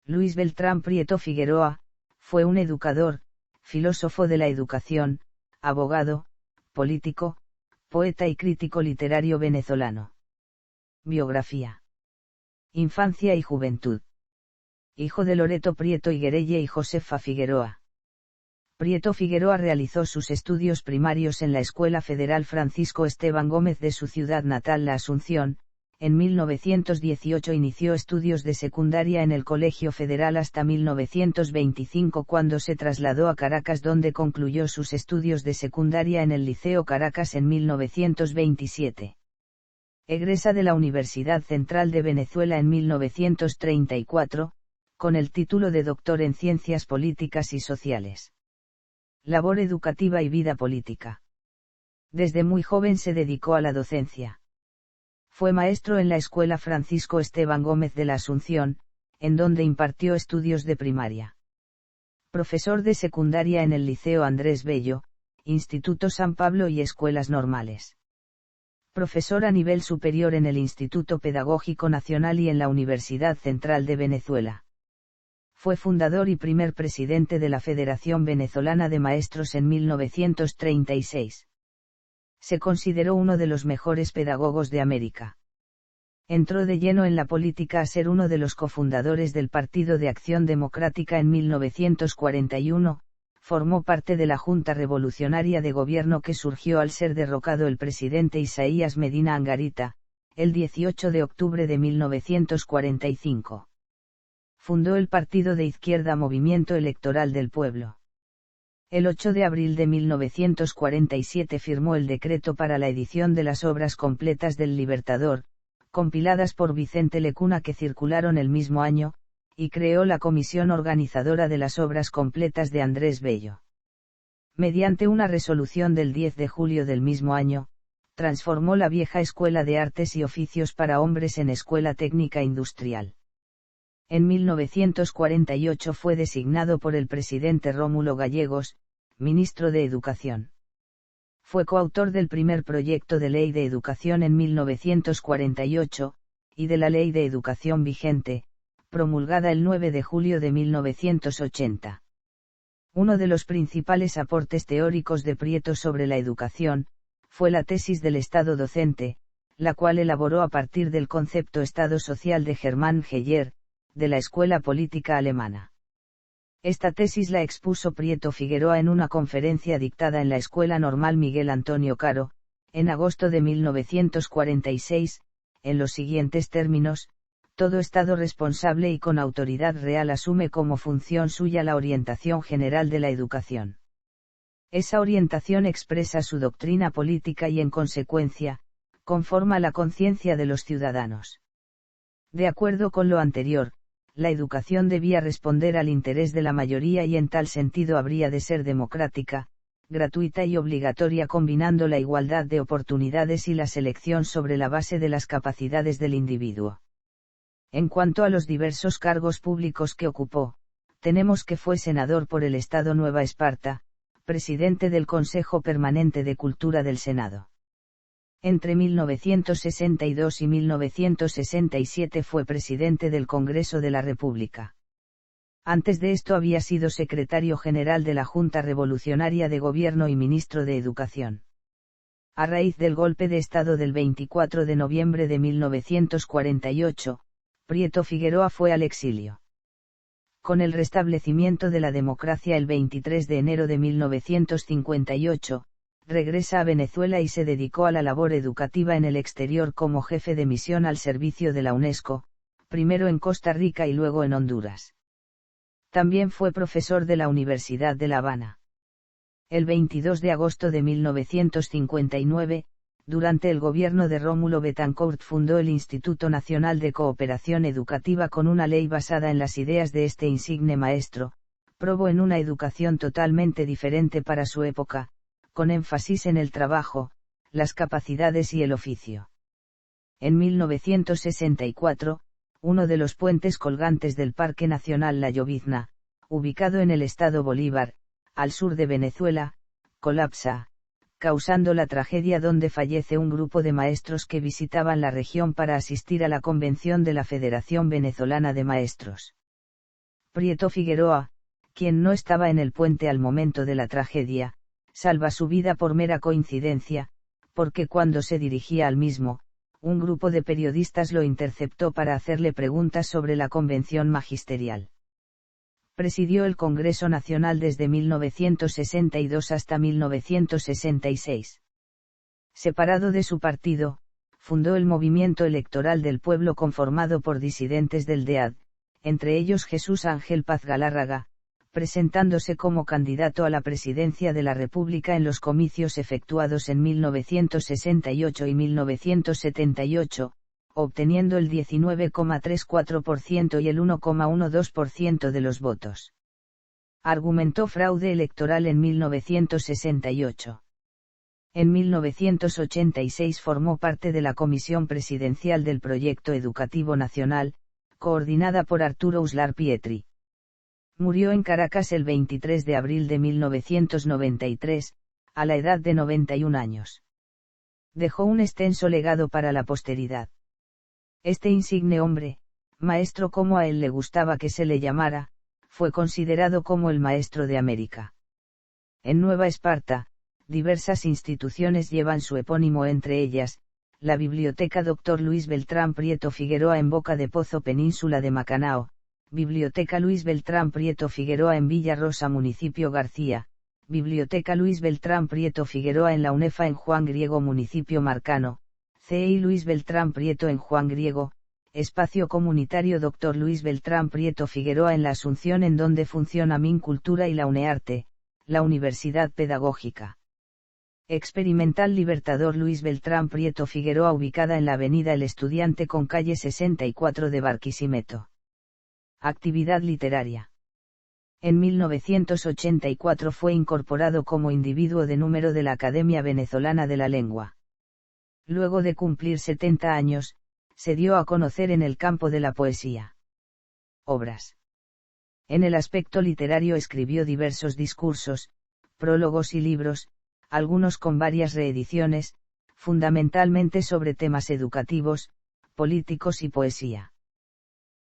Luis Beltrán Prieto Figueroa, fue un educador, filósofo de la educación, abogado, político, poeta y crítico literario venezolano. Biografía. Infancia y juventud. Hijo de Loreto Prieto Higuereye y Josefa Figueroa. Prieto Figueroa realizó sus estudios primarios en la Escuela Federal Francisco Esteban Gómez de su ciudad natal La Asunción. En 1918 inició estudios de secundaria en el Colegio Federal hasta 1925 cuando se trasladó a Caracas donde concluyó sus estudios de secundaria en el Liceo Caracas en 1927. Egresa de la Universidad Central de Venezuela en 1934, con el título de doctor en Ciencias Políticas y Sociales. Labor educativa y vida política. Desde muy joven se dedicó a la docencia. Fue maestro en la Escuela Francisco Esteban Gómez de la Asunción, en donde impartió estudios de primaria. Profesor de secundaria en el Liceo Andrés Bello, Instituto San Pablo y Escuelas Normales. Profesor a nivel superior en el Instituto Pedagógico Nacional y en la Universidad Central de Venezuela. Fue fundador y primer presidente de la Federación Venezolana de Maestros en 1936. Se consideró uno de los mejores pedagogos de América. Entró de lleno en la política a ser uno de los cofundadores del Partido de Acción Democrática en 1941, formó parte de la Junta Revolucionaria de Gobierno que surgió al ser derrocado el presidente Isaías Medina Angarita, el 18 de octubre de 1945. Fundó el partido de izquierda Movimiento Electoral del Pueblo. El 8 de abril de 1947 firmó el decreto para la edición de las obras completas del Libertador, compiladas por Vicente Lecuna que circularon el mismo año, y creó la comisión organizadora de las obras completas de Andrés Bello. Mediante una resolución del 10 de julio del mismo año, transformó la vieja Escuela de Artes y Oficios para Hombres en Escuela Técnica Industrial. En 1948 fue designado por el presidente Rómulo Gallegos, ministro de Educación. Fue coautor del primer proyecto de ley de educación en 1948, y de la ley de educación vigente, promulgada el 9 de julio de 1980. Uno de los principales aportes teóricos de Prieto sobre la educación, fue la tesis del Estado docente, la cual elaboró a partir del concepto Estado social de Germán Geyer, de la Escuela Política Alemana. Esta tesis la expuso Prieto Figueroa en una conferencia dictada en la Escuela Normal Miguel Antonio Caro, en agosto de 1946, en los siguientes términos: todo Estado responsable y con autoridad real asume como función suya la orientación general de la educación. Esa orientación expresa su doctrina política y en consecuencia, conforma la conciencia de los ciudadanos. De acuerdo con lo anterior, la educación debía responder al interés de la mayoría y en tal sentido habría de ser democrática, gratuita y obligatoria combinando la igualdad de oportunidades y la selección sobre la base de las capacidades del individuo. En cuanto a los diversos cargos públicos que ocupó, tenemos que fue senador por el Estado Nueva Esparta, presidente del Consejo Permanente de Cultura del Senado. Entre 1962 y 1967 fue presidente del Congreso de la República. Antes de esto había sido secretario general de la Junta Revolucionaria de Gobierno y ministro de Educación. A raíz del golpe de Estado del 24 de noviembre de 1948, Prieto Figueroa fue al exilio. Con el restablecimiento de la democracia el 23 de enero de 1958, regresa a Venezuela y se dedicó a la labor educativa en el exterior como jefe de misión al servicio de la UNESCO, primero en Costa Rica y luego en Honduras. También fue profesor de la Universidad de La Habana. El 22 de agosto de 1959, durante el gobierno de Rómulo Betancourt fundó el Instituto Nacional de Cooperación Educativa con una ley basada en las ideas de este insigne maestro, probó en una educación totalmente diferente para su época, con énfasis en el trabajo, las capacidades y el oficio. En 1964, uno de los puentes colgantes del Parque Nacional La Llovizna, ubicado en el estado Bolívar, al sur de Venezuela, colapsa, causando la tragedia donde fallece un grupo de maestros que visitaban la región para asistir a la convención de la Federación Venezolana de Maestros. Prieto Figueroa, quien no estaba en el puente al momento de la tragedia, salva su vida por mera coincidencia, porque cuando se dirigía al mismo, un grupo de periodistas lo interceptó para hacerle preguntas sobre la convención magisterial. Presidió el Congreso Nacional desde 1962 hasta 1966. Separado de su partido, fundó el Movimiento Electoral del Pueblo conformado por disidentes del DEAD, entre ellos Jesús Ángel Paz Galárraga, presentándose como candidato a la presidencia de la República en los comicios efectuados en 1968 y 1978, obteniendo el 19,34% y el 1,12% de los votos. Argumentó fraude electoral en 1968. En 1986 formó parte de la Comisión Presidencial del Proyecto Educativo Nacional, coordinada por Arturo Uslar Pietri. Murió en Caracas el 23 de abril de 1993, a la edad de 91 años. Dejó un extenso legado para la posteridad. Este insigne hombre, maestro como a él le gustaba que se le llamara, fue considerado como el maestro de América. En Nueva Esparta, diversas instituciones llevan su epónimo, entre ellas, la Biblioteca Dr. Luis Beltrán Prieto Figueroa en Boca de Pozo, Península de Macanao, Biblioteca Luis Beltrán Prieto Figueroa en Villa Rosa, Municipio García, Biblioteca Luis Beltrán Prieto Figueroa en La Unefa en Juan Griego, Municipio Marcano, CEI Luis Beltrán Prieto en Juan Griego, Espacio Comunitario Dr. Luis Beltrán Prieto Figueroa en La Asunción, en donde funciona MinCultura y la UNEARTE, la Universidad Pedagógica Experimental Libertador Luis Beltrán Prieto Figueroa, ubicada en la Avenida El Estudiante con calle 64 de Barquisimeto. Actividad literaria. En 1984 fue incorporado como individuo de número de la Academia Venezolana de la Lengua. Luego de cumplir 70 años, se dio a conocer en el campo de la poesía. Obras. En el aspecto literario escribió diversos discursos, prólogos y libros, algunos con varias reediciones, fundamentalmente sobre temas educativos, políticos y poesía.